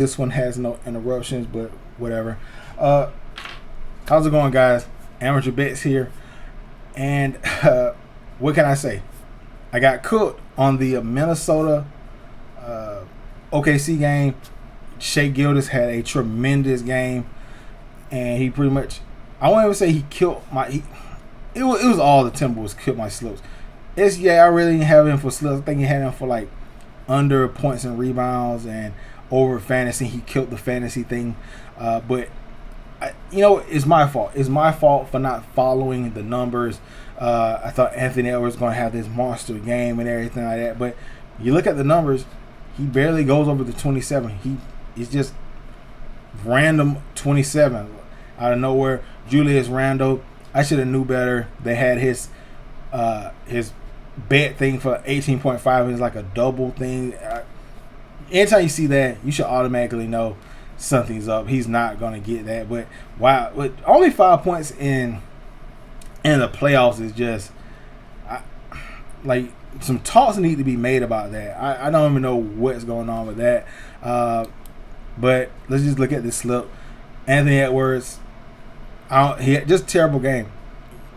This one has no interruptions, but whatever. How's it going, guys? Amateur Bets here. And what can I say? I got cooked on the Minnesota OKC game. Shea Gildas had a tremendous game, and he pretty much, I won't even say he killed my. It was all the Timberwolves killed my slips. I really didn't have him for slips. I think he had him for like under points and rebounds and over fantasy. He killed the fantasy thing, but it's my fault. It's my fault for not following the numbers. I thought Anthony Edwards was going to have this monster game and everything like that, but you look at the numbers, he barely goes over the 27. He's just random 27 out of nowhere. Julius Randle, I should have knew better. They had his bet thing for 18.5. It's like a double thing. Anytime you see that, you should automatically know something's up. He's not going to get that. But wow, with only 5 points in the playoffs is just like some talks need to be made about that. I don't even know what's going on with that. But let's just look at this slip. Anthony Edwards, he had just a terrible game.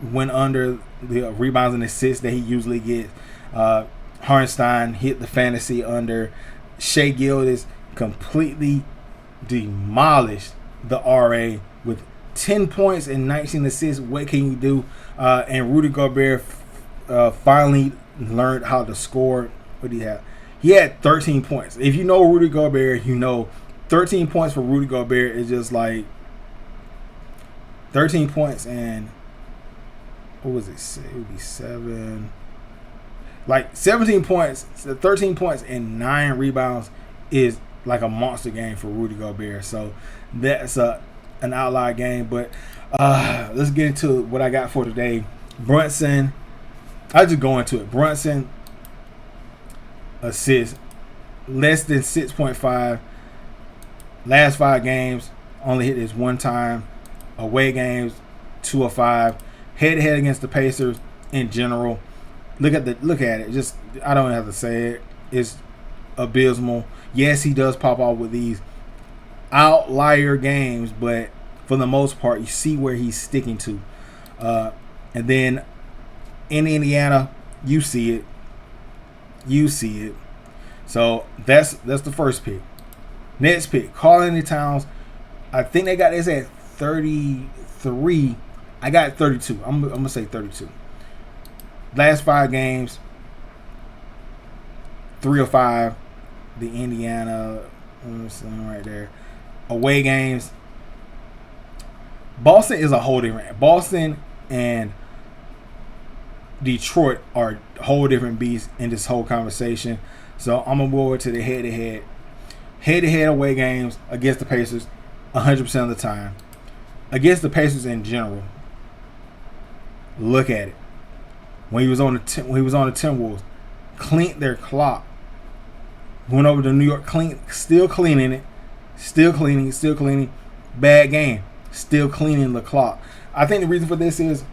Went under the rebounds and assists that he usually gets. Hartenstein hit the fantasy under. Shea Gildas completely demolished the RA with 10 points and 19 assists. What can you do? And Rudy Gobert finally learned how to score. What did he have? He had 13 points. If you know Rudy Gobert, you know 13 points for Rudy Gobert is just like 13 points and what was it? It would be 7. Like 17 points, 13 points, and 9 rebounds is like a monster game for Rudy Gobert. So that's an outlier game. But let's get into what I got for today. Brunson, I'll just go into it. Brunson assists less than 6.5. Last 5 games, only hit this one time. Away games, 2 of 5. Head-to-head against the Pacers in general. Look at it. Just, I don't have to say it. It's abysmal. Yes, he does pop off with these outlier games, but for the most part, you see where he's sticking to. And then in Indiana, you see it. You see it. So that's the first pick. Next pick, Karl-Anthony Towns. I think they got this at 33. I got 32. I'm gonna say 32. Last 5 games, 3 of 5. The Indiana, right there. Away games. Boston is a whole different. Boston and Detroit are a whole different beast in this whole conversation. So I'm gonna go over to the head-to-head away games against the Pacers, 100% of the time. Against the Pacers in general, look at it. When he was on the Timberwolves, cleaned their clock. Went over to New York, still cleaning it, still cleaning. Bad game, still cleaning the clock. I think the reason for this is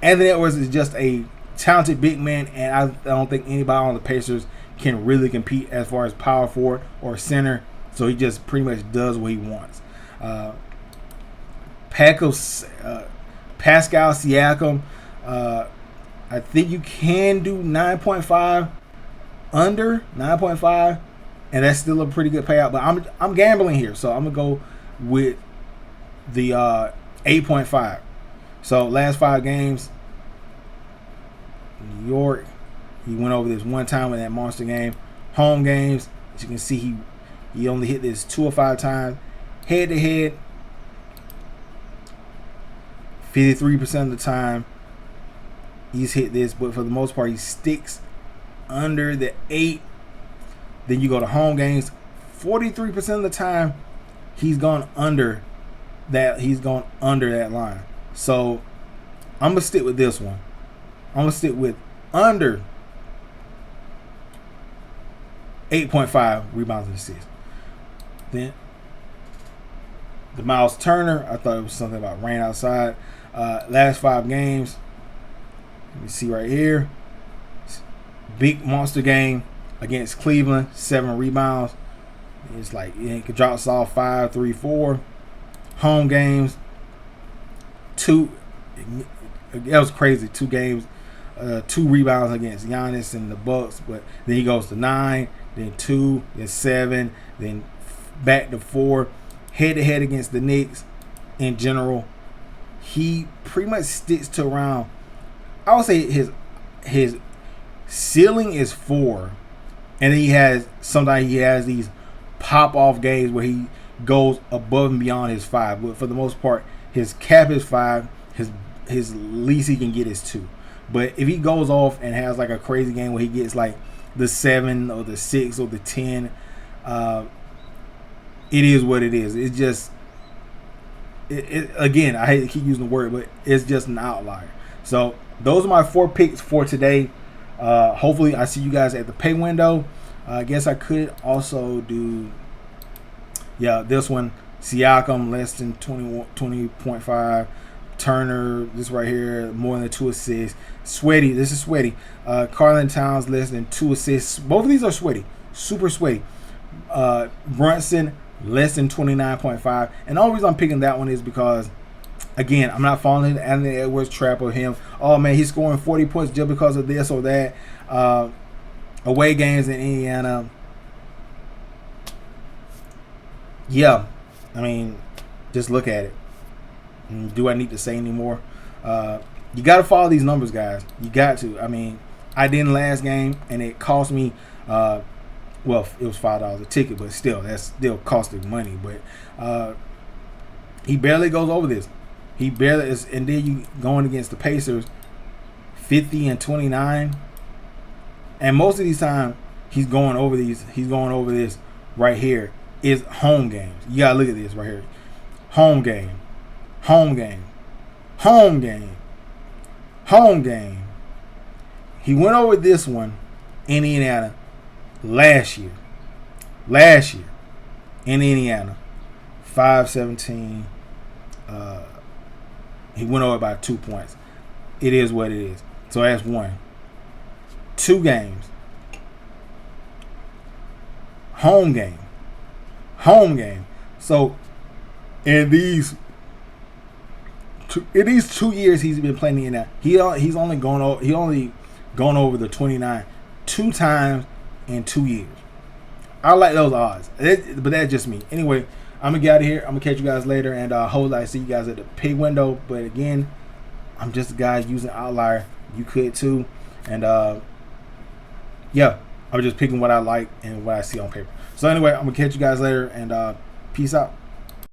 Anthony Edwards is just a talented big man, and I don't think anybody on the Pacers can really compete as far as power forward or center. So he just pretty much does what he wants. Pascal Siakam. I think you can do 9.5 under 9.5, and that's still a pretty good payout. But I'm gambling here, so I'm gonna go with the 8.5. So last 5 games, New York, he went over this one time in that monster game. Home games, as you can see, he only hit this 2 or 5 times. Head to head, 53% of the time he's hit this, but for the most part he sticks under the 8. Then you go to home games, 43% of the time he's gone under that. He's gone under that line. So I'm gonna stick with this one. I'm gonna stick with under 8.5 rebounds and assists. Then the Miles Turner, I thought it was something about rain outside. Last 5 games, let me see right here. Big monster game against Cleveland, 7 rebounds. It's like it drops off 5, 3, 4. Home games, 2. That was crazy. 2 games, 2 rebounds against Giannis and the Bucks. But then he goes to 9, then 2, then 7, then back to 4. Head to head against the Knicks. In general, he pretty much sticks to around. I would say his ceiling is 4, and then sometimes he has these pop off games where he goes above and beyond his 5. But for the most part, his cap is 5. His least he can get is 2. But if he goes off and has like a crazy game where he gets like the 7 or the 6 or the 10, it is what it is. It's just again, I hate to keep using the word, but it's just an outlier. So those are my 4 picks for today. Hopefully I see you guys at the pay window. I guess I could also do this one. Siakam less than 20.5. Turner, this right here, more than 2 assists. Sweaty, this is sweaty. Karl Towns less than 2 assists. Both of these are sweaty, super sweaty. Brunson less than 29.5. And the only reason I'm picking that one is because, again, I'm not falling into Anthony Edwards' trap of him. Oh man, he's scoring 40 points just because of this or that. Away games in Indiana. Yeah, I mean, just look at it. Do I need to say any more? You got to follow these numbers, guys. You got to. I mean, I didn't last game, and it cost me. Well, it was $5 a ticket, but still, that's still costing money. But he barely goes over this. He barely is, and then you going against the Pacers, 50 and 29, and most of these times he's going over these. He's going over this right here. Is home games. You gotta look at this right here. Home game. Home game. Home game. Home game. He went over this one in Indiana last year. Last year in Indiana. 5-17. He went over by 2 points. It is what it is. So that's 1. 2 games. Home game. Home game. So in these 2 years he's been playing in that, he's only gone over the 29 2 times in 2 years. I like those odds, but that's just me. Anyway, I'm gonna get out of here. I'm gonna catch you guys later, and hopefully I see you guys at the pay window. But again, I'm just a guy using outlier. You could too, and I'm just picking what I like and what I see on paper. So anyway, I'm gonna catch you guys later, and peace out.